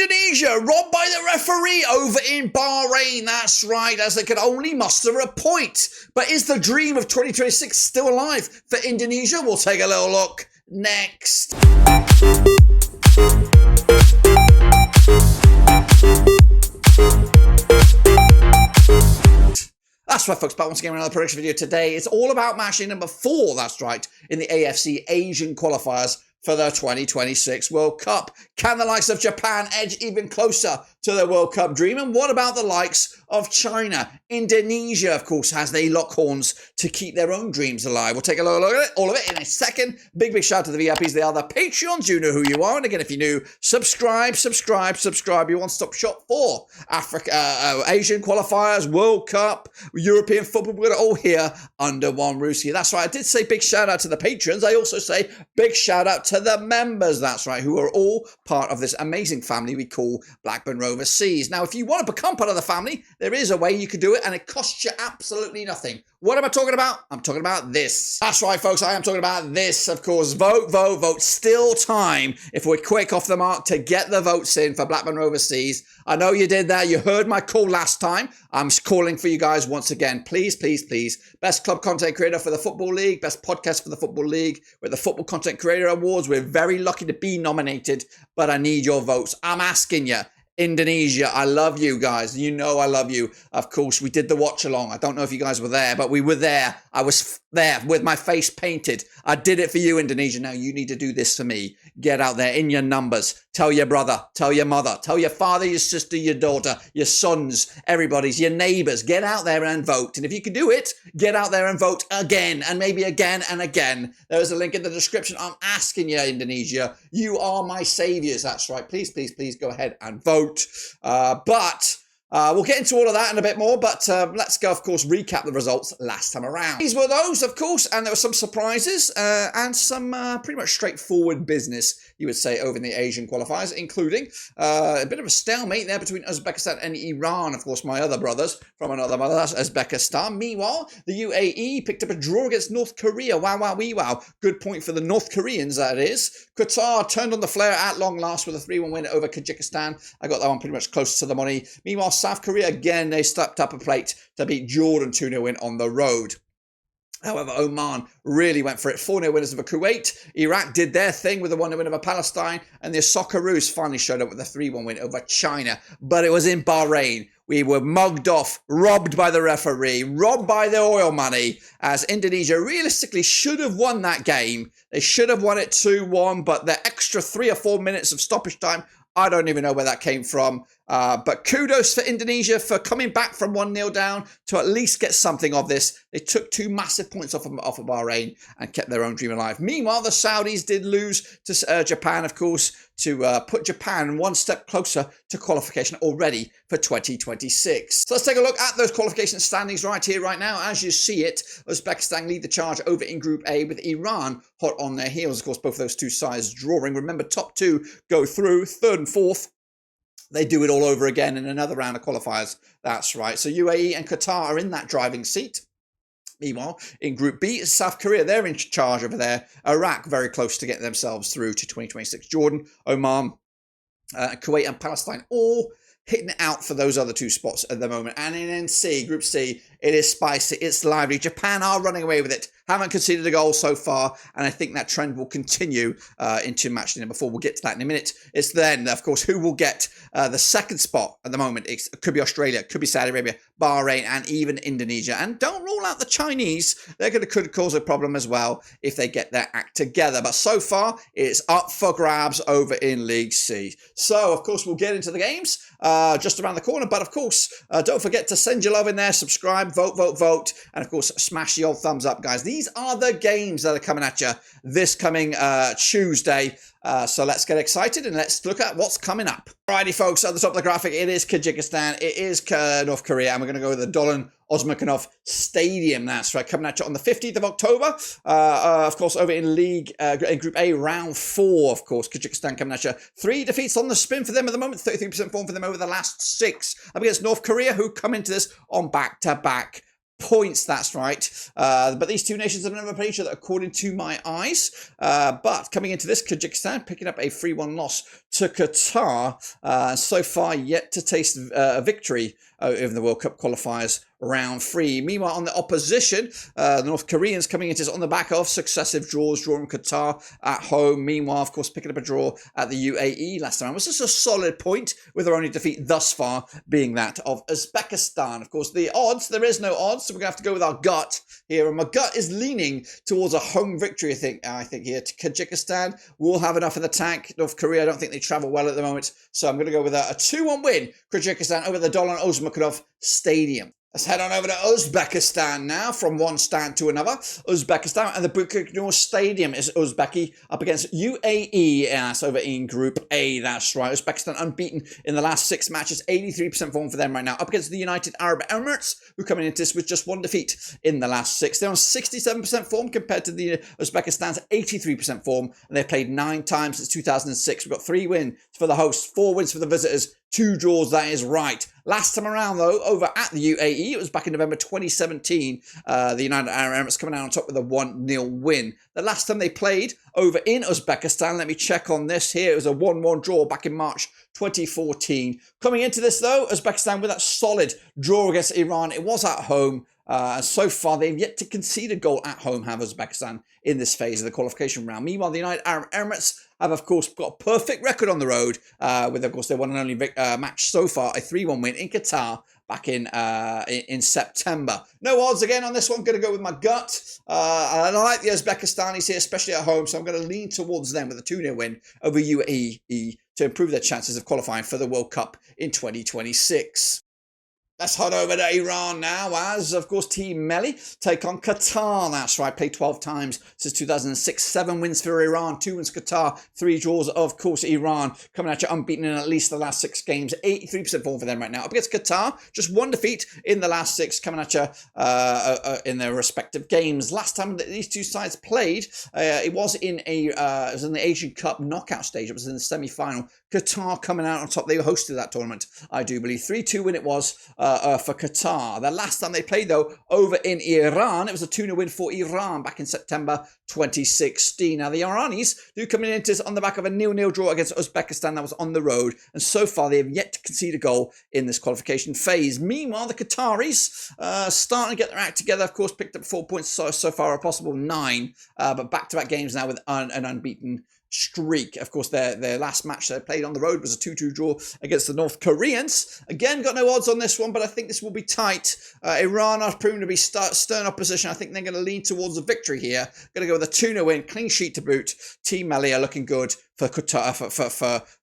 Indonesia robbed by the referee over in Bahrain. That's right, as they could only muster a point. But is the dream of 2026 still alive for Indonesia? We'll take a little look next. That's right, folks, back once again with another prediction video today. It's all about match number 4, that's right, in the AFC Asian qualifiers for the 2026 World Cup. Can the likes of Japan edge even closer to their World Cup dream? And what about the likes of China? Indonesia, of course, has they lock horns to keep their own dreams alive. We'll take a look at it, all of it in a second. Big shout out to the VIPs. They are the Patreons. You know who you are. And again, if you're new, subscribe. Your one-stop shop for Africa, Asian qualifiers, World Cup, European football. We're all here under one roof here. That's right. I did say big shout out to the patrons. I also say big shout out to the members. That's right, who are all part of this amazing family we call Blackburn Overseas. Now, if you want to become part of the family, there is a way you could do it, and it costs you absolutely nothing. What am I talking about? I'm talking about this. That's right, folks. I am talking about this, of course. Vote. Still time, if we're quick off the mark, to get the votes in for Blackburn Overseas. I know you did that. You heard my call last time. I'm calling for you guys once again. Please. Best club content creator for the Football League. Best podcast for the Football League. With the Football Content Creator Awards. We're very lucky to be nominated, but I need your votes. I'm asking you. Indonesia, I love you guys. You know I love you. Of course, we did the watch along. I don't know if you guys were there, but we were there. I was there with my face painted. I did it for you, Indonesia. Now you need to do this for me. Get out there in your numbers. Tell your brother, tell your mother, tell your father, your sister, your daughter, your sons, everybody's, your neighbors. Get out there and vote. And if you can do it, get out there and vote again, and maybe again and again. There's a link in the description. I'm asking you, Indonesia. You are my saviors. That's right. Please go ahead and vote. We'll get into all of that and a bit more, but let's go, of course, recap the results last time around. These were those, of course, and there were some surprises and some pretty much straightforward business, you would say, over in the Asian qualifiers, including a bit of a stalemate there between Uzbekistan and Iran, of course, my other brothers from another mother, that's Uzbekistan. Meanwhile, the UAE picked up a draw against North Korea. Wow. Good point for the North Koreans, that is. Qatar turned on the flare at long last with a 3-1 win over Kyrgyzstan. I got that one pretty much close to the money. Meanwhile, South Korea, again, they stepped up a plate to beat Jordan 2-0 win on the road. However, Oman really went for it. 4-0 winners over Kuwait. Iraq did their thing with a 1-0 win over Palestine. And the Socceroos finally showed up with a 3-1 win over China. But it was in Bahrain. We were mugged off, robbed by the referee, robbed by the oil money, as Indonesia realistically should have won that game. They should have won it 2-1, but the extra 3 or 4 minutes of stoppage time, I don't even know where that came from. But kudos for Indonesia for coming back from 1-0 down to at least get something of this. They took 2 massive points off of Bahrain and kept their own dream alive. Meanwhile, the Saudis did lose to Japan, of course, to put Japan one step closer to qualification already for 2026. So let's take a look at those qualification standings right here, right now. As you see it, Uzbekistan lead the charge over in Group A with Iran hot on their heels. Of course, both of those two sides drawing. Remember, top 2 go through, 3rd and 4th. They do it all over again in another round of qualifiers. That's right. So UAE and Qatar are in that driving seat. Meanwhile, in Group B, South Korea, they're in charge over there. Iraq, very close to getting themselves through to 2026. Jordan, Oman, Kuwait and Palestine, all hitting it out for those other 2 spots at the moment. And in NC, Group C, it is spicy, it's lively. Japan are running away with it. Haven't conceded a goal so far, and I think that trend will continue into match number 4. We'll get to that in a minute. It's then, of course, who will get the 2nd spot at the moment. It could be Australia, it could be Saudi Arabia, Bahrain, and even Indonesia. And don't rule out the Chinese. Could cause a problem as well if they get their act together. But so far, it's up for grabs over in League C. So, of course, we'll get into the games just around the corner. But, of course, don't forget to send your love in there, subscribe, vote, and, of course, smash the old thumbs up, guys. These are the games that are coming at you this coming Tuesday. So let's get excited and let's look at what's coming up. Alrighty, folks, at the top of the graphic, it is Kyrgyzstan, it is North Korea, and we're going to go with the Dolan Osmakanov Stadium. That's right, coming at you on the 15th of October. Of course, over in League, in Group A, round 4, of course, Kyrgyzstan coming at you. 3 defeats on the spin for them at the moment, 33% form for them over the last 6. Up against North Korea, who come into this on back-to-back points, that's right. But these two nations have never played each other, according to my eyes. But coming into this, Kyrgyzstan picking up a 3-1 loss to Qatar. So far, yet to taste a victory in the World Cup qualifiers round 3. Meanwhile, on the opposition, the North Koreans coming into this on the back of successive draws, drawing Qatar at home. Meanwhile, of course, picking up a draw at the UAE last time. It was just a solid point, with their only defeat thus far being that of Uzbekistan. Of course, the odds, there is no odds, so we're going to have to go with our gut here. And my gut is leaning towards a home victory, I think here. Kyrgyzstan will have enough in the tank. North Korea, I don't think they travel well at the moment. So I'm going to go with a 2-1 win. Kyrgyzstan over the Dolan Ozmakanov Stadium. Let's head on over to Uzbekistan now, from one stand to another. Uzbekistan and the Bukaknur Stadium is Uzbeki up against UAE. That's over in Group A, that's right. Uzbekistan unbeaten in the last 6 matches, 83% form for them right now. Up against the United Arab Emirates, who coming into this with just 1 defeat in the last 6. They're on 67% form compared to the Uzbekistan's 83% form, and they've played 9 times since 2006. We've got 3 wins for the hosts, 4 wins for the visitors, 2 draws, that is right. Last time around, though, over at the UAE, it was back in November 2017. The United Arab Emirates coming out on top with a 1-0 win. The last time they played over in Uzbekistan, let me check on this here, it was a 1-1 draw back in March 2014. Coming into this, though, Uzbekistan with that solid draw against Iran. It was at home. So far, they've yet to concede a goal at home, have Uzbekistan, in this phase of the qualification round. Meanwhile, the United Arab Emirates have, of course, got a perfect record on the road with, of course, their one and only match so far, a 3-1 win in Qatar back in September. No odds again on this one. Going to go with my gut. I like the Uzbekistanis here, especially at home, so I'm going to lean towards them with a 2-0 win over UAE to improve their chances of qualifying for the World Cup in 2026. Let's head over to Iran now, as, of course, Team Melli take on Qatar. That's right, played 12 times since 2006. 7 wins for Iran, 2 wins Qatar, 3 draws, of course, Iran coming at you unbeaten in at least the last 6 games. 83% form for them right now. Up against Qatar, just 1 defeat in the last 6, coming at you in their respective games. Last time that these two sides played, it was in the Asian Cup knockout stage. It was in the semi-final. Qatar coming out on top. They hosted that tournament, I do believe. 3-2 win it was for Qatar. The last time they played, though, over in Iran, it was a 2-0 win for Iran back in September 2016. Now, the Iranis do come into this on the back of a 0-0 draw against Uzbekistan that was on the road, and so far they have yet to concede a goal in this qualification phase. Meanwhile, the Qataris starting to get their act together. Of course, picked up 4 points so far, a possible 9, but back-to-back games now with an unbeaten streak. Of course, their last match they played on the road was a 2-2 draw against the North Koreans. Again, got no odds on this one, but I think this will be tight. Iran are proven to be stern opposition. I think they're going to lean towards a victory here. Going to go with a 2-0 win, clean sheet to boot. Team Melli are looking good for Qatar,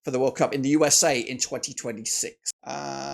for the World Cup in the USA in 2026.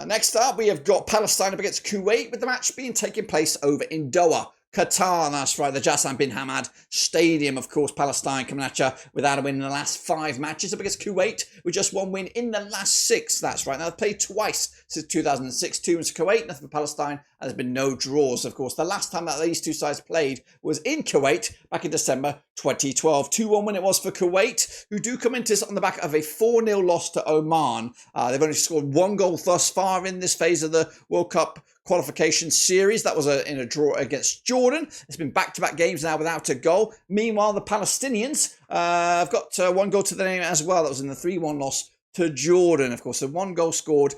Next up, we have got Palestine up against Kuwait, with the match being taking place over in Doha, Qatar. That's right, the Jassan bin Hamad Stadium. Of course, Palestine coming at you without a win in the last 5 matches, up against Kuwait with just 1 win in the last 6. That's right. Now, they've played twice since 2006. 2 wins for Kuwait, nothing for Palestine, and there's been no draws. Of course, the last time that these two sides played was in Kuwait back in December 2012. 2-1 win it was for Kuwait, who do come into this on the back of a 4-0 loss to Oman. They've only scored 1 goal thus far in this phase of the World Cup qualification series. That was in a draw against Jordan. It's been back-to-back games now without a goal. Meanwhile, the Palestinians have got 1 goal to their name as well. That was in the 3-1 loss to Jordan. Of course, so 1 goal scored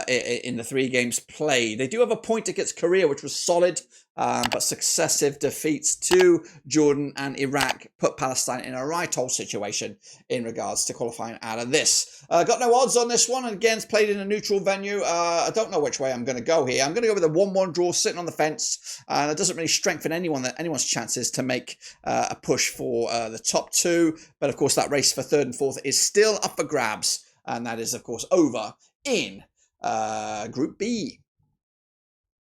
in the 3 games played. They do have a point against Korea, which was solid, but successive defeats to Jordan and Iraq put Palestine in a right-hole situation in regards to qualifying out of this. Got no odds on this one, and again, it's played in a neutral venue. I don't know which way I'm going to go here. I'm going to go with a 1-1 draw, sitting on the fence, and it doesn't really strengthen anyone's chances to make a push for the top 2. But of course, that race for 3rd and 4th is still up for grabs, and that is, of course, over in Group B.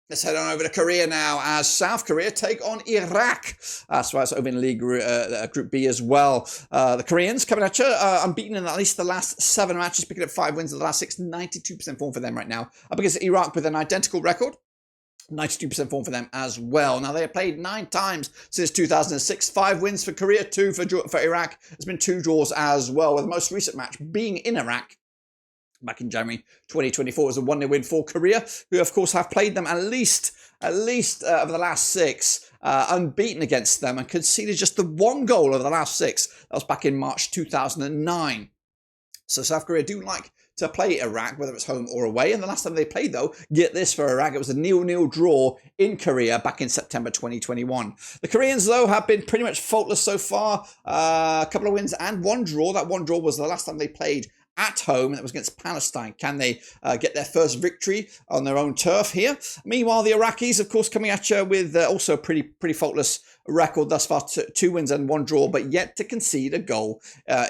Let's head on over to Korea now, as South Korea take on Iraq. That's right, it's over in League Group B as well. The Koreans coming at you, unbeaten in at least the last 7 matches, picking up 5 wins in the last 6, 92% form for them right now. Up against Iraq with an identical record. 92% form for them as well. Now, they have played 9 times since 2006. 5 wins for Korea, 2 for Iraq. There's been 2 draws as well, with the most recent match being in Iraq back in January 2024. It was a 1-0 win for Korea, who of course have played them at least over the last 6, unbeaten against them, and conceded just the 1 goal over the last 6. That was back in March 2009. So South Korea do like to play Iraq, whether it's home or away. And the last time they played, though, get this for Iraq, it was a 0-0 draw in Korea back in September 2021. The Koreans, though, have been pretty much faultless so far. A couple of wins and 1 draw. That 1 draw was the last time they played at home, and that was against Palestine. Can they get their first victory on their own turf here? Meanwhile, the Iraqis, of course, coming at you with also a pretty faultless record thus far, 2 wins and 1 draw, but yet to concede a goal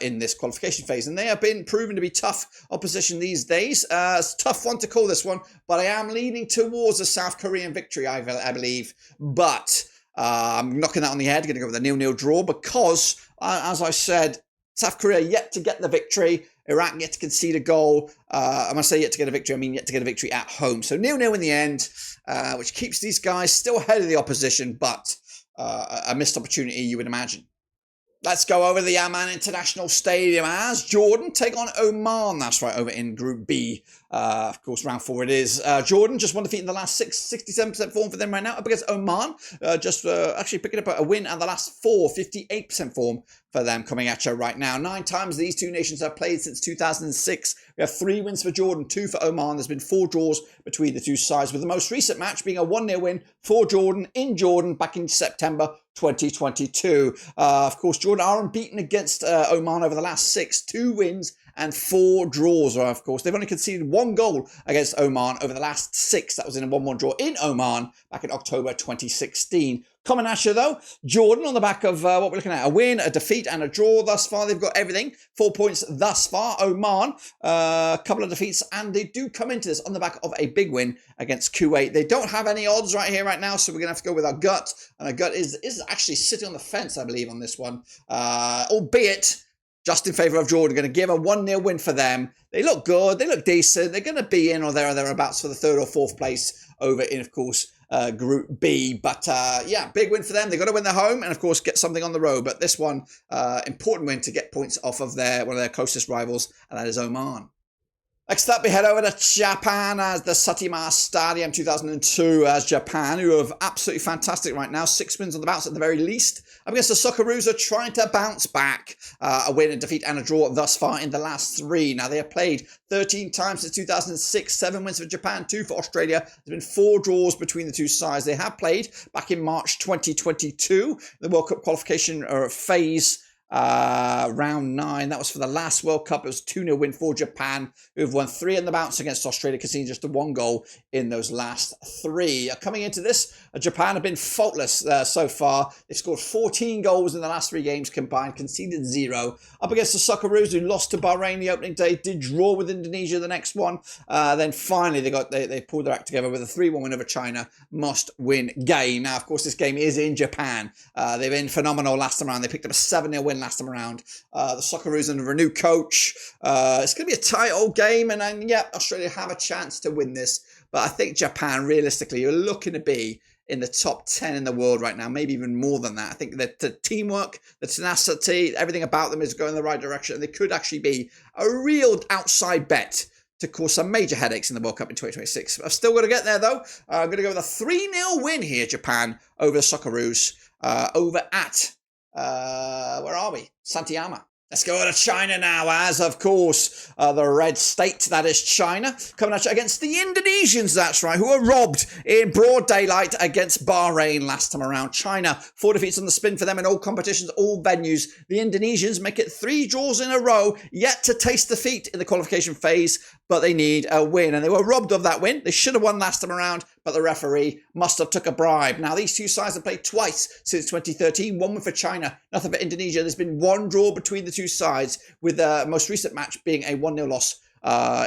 in this qualification phase. And they have been proven to be tough opposition these days. It's a tough one to call this one, but I am leaning towards a South Korean victory, I believe. But I'm knocking that on the head, going to go with a 0-0 draw because, as I said, South Korea yet to get the victory. Iraq yet to concede a goal. When I say yet to get a victory, I mean yet to get a victory at home. So 0-0 in the end, which keeps these guys still ahead of the opposition, but a missed opportunity, you would imagine. Let's go over the Amman International Stadium as Jordan take on Oman. That's right, over in Group B. Of course, round 4 it is. Jordan just 1 defeat in the last 6, 67% form for them right now. Up against Oman, actually picking up a win at the last 4, 58% form for them coming at you right now. 9 times these two nations have played since 2006. We have 3 wins for Jordan, 2 for Oman. There's been 4 draws between the two sides, with the most recent match being a 1-0 win for Jordan in Jordan back in September 2022. Of course, Jordan are unbeaten against Oman over the last 6, 2 wins and 4 draws. Of course, they've only conceded 1 goal against Oman over the last 6. That was in a 1-1 draw in Oman back in October 2016. Coming at you, though, Jordan on the back of what we're looking at, a win, a defeat and a draw thus far. They've got everything, 4 points thus far. Oman, a couple of defeats, and they do come into this on the back of a big win against Kuwait. They don't have any odds right here, right now, so we're going to have to go with our gut. And our gut is actually sitting on the fence, I believe, on this one, albeit just in favour of Jordan. Going to give a 1-0 win for them. They look good, they look decent. They're going to be in or there or thereabouts for the 3rd or 4th place over in, of course, Group B. But yeah, big win for them. They've got to win their home and, of course, get something on the road. But this one, important win to get points off of one of their closest rivals, and that is Oman. Next up, we head over to Japan as the Saitama Stadium 2002 as Japan, who are absolutely fantastic right now. 6 wins on the bounce at the very least. Up against the Socceroos, are trying to bounce back. A win, a defeat and a draw thus far in the last 3. Now, they have played 13 times since 2006. 7 wins for Japan, 2 for Australia. There's been 4 draws between the two sides. They have played back in March 2022, the World Cup qualification phase. Round 9, that was for the last World Cup. It was a 2-0 win for Japan, who've won 3 on the bounce against Australia, conceding just the 1 goal in those last 3. Coming into this, Japan have been faultless so far. They've scored 14 goals in the last 3 games combined, conceded 0. Up against the Socceroos, who lost to Bahrain the opening day, did draw with Indonesia the next one. Then finally they pulled their act together with a 3-1 win over China. Must-win game. Now, of course, this game is in Japan. They've been phenomenal last time around. They picked up a 7-0 win last time around. The Socceroos under a new coach. It's going to be a tight old game, and yeah, Australia have a chance to win this. But I think Japan, realistically, are looking to be in the top 10 in the world right now, maybe even more than that. I think that the teamwork, the tenacity, everything about them is going in the right direction, and they could actually be a real outside bet to cause some major headaches in the World Cup in 2026. I've still got to get there, though. I'm going to go with a 3-0 win here, Japan, over the Socceroos, over at where are we? Saitama. Let's go to China now, as, of course, the red state, that is China, coming at you against the Indonesians, that's right, who were robbed in broad daylight against Bahrain last time around. China, 4 defeats on the spin for them in all competitions, all venues. The Indonesians make it 3 draws in a row, yet to taste defeat in the qualification phase, but they need a win, and they were robbed of that win. They should have won last time around, but the referee must have took a bribe. Now, these two sides have played twice since 2013, 1 win for China, nothing for Indonesia. There's been 1 draw between the two sides, with the most recent match being a 1-0 loss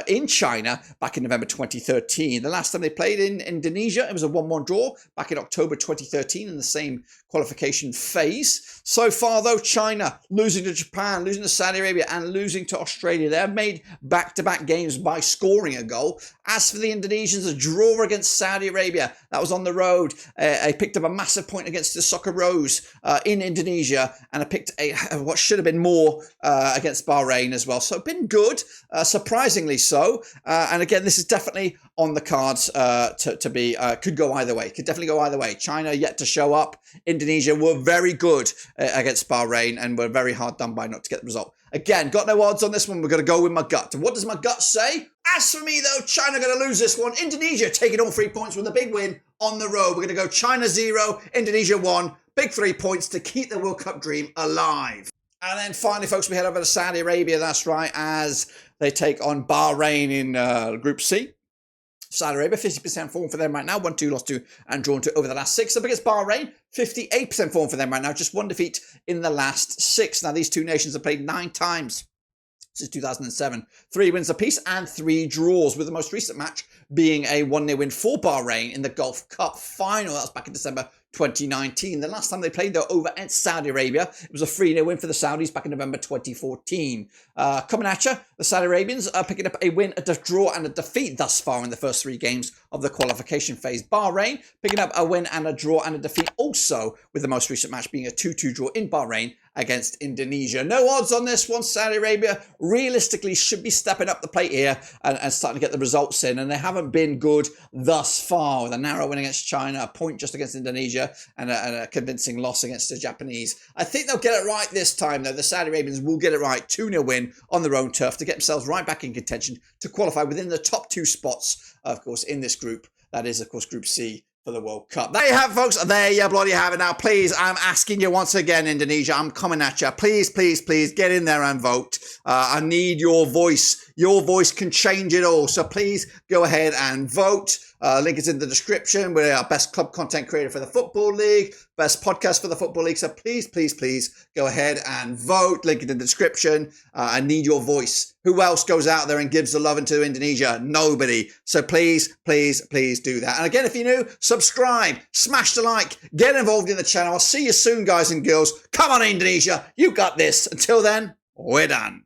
in China back in November 2013. The last time they played in Indonesia, it was a 1-1 draw back in October 2013 in the same qualification phase. So far, though, China losing to Japan, losing to Saudi Arabia, and losing to Australia. They have made back-to-back games by scoring a goal, As for the Indonesians, a draw against Saudi Arabia. That was on the road. I picked up a massive point against the Socceroos in Indonesia, and I picked what should have been more against Bahrain as well. So been good, surprisingly so. And again, this is definitely on the cards to be, could go either way. Could definitely go either way. China yet to show up. Indonesia were very good against Bahrain and were very hard done by not to get the result. Again, got no odds on this one. We're going to go with my gut. And what does my gut say? As for me, though, China going to lose this one. Indonesia taking all 3 points with a big win on the road. We're going to go China 0, Indonesia 1. Big 3 points to keep the World Cup dream alive. And then finally, folks, we head over to Saudi Arabia. That's right, as they take on Bahrain in Group C. Saudi Arabia, 50% form for them right now. 1-2 lost to and drawn to over the last 6. So against Bahrain, 58% form for them right now. Just 1 defeat in the last 6. Now, these two nations have played 9 times since 2007. 3 wins apiece and 3 draws, with the most recent match being a 1-0 win for Bahrain in the Gulf Cup final. That was back in December 2019. The last time they played, though, over at Saudi Arabia, it was a 3-0 win for the Saudis back in November 2014. Coming at you, the Saudi Arabians are picking up a win, a draw, and a defeat thus far in the first 3 games of the qualification phase. Bahrain picking up a win and a draw and a defeat also, with the most recent match being a 2-2 draw in Bahrain against Indonesia. No odds on this one. Saudi Arabia realistically should be stepping up the plate here and starting to get the results in, and they haven't been good thus far, with a narrow win against China, a point just against Indonesia, and a convincing loss against the Japanese. I think they'll get it right this time, though. The Saudi Arabians will get it right. 2-0 win on their own turf to get themselves right back in contention to qualify within the top 2 spots, of course, in this group. That is, of course, Group C for the World Cup. There you have it, folks. There you bloody have it. Now, please, I'm asking you once again, Indonesia, I'm coming at you. Please, please, please get in there and vote. I need your voice. Your voice can change it all. So please go ahead and vote. Link is in the description. We're our best club content creator for the Football League, best podcast for the Football League. So please, please, please go ahead and vote. Link in the description. I need your voice. Who else goes out there and gives the love into Indonesia? Nobody. So please, please, please do that. And again, if you're new, subscribe, smash the like, get involved in the channel. I'll see you soon, guys and girls. Come on, Indonesia. You got this. Until then, we're done.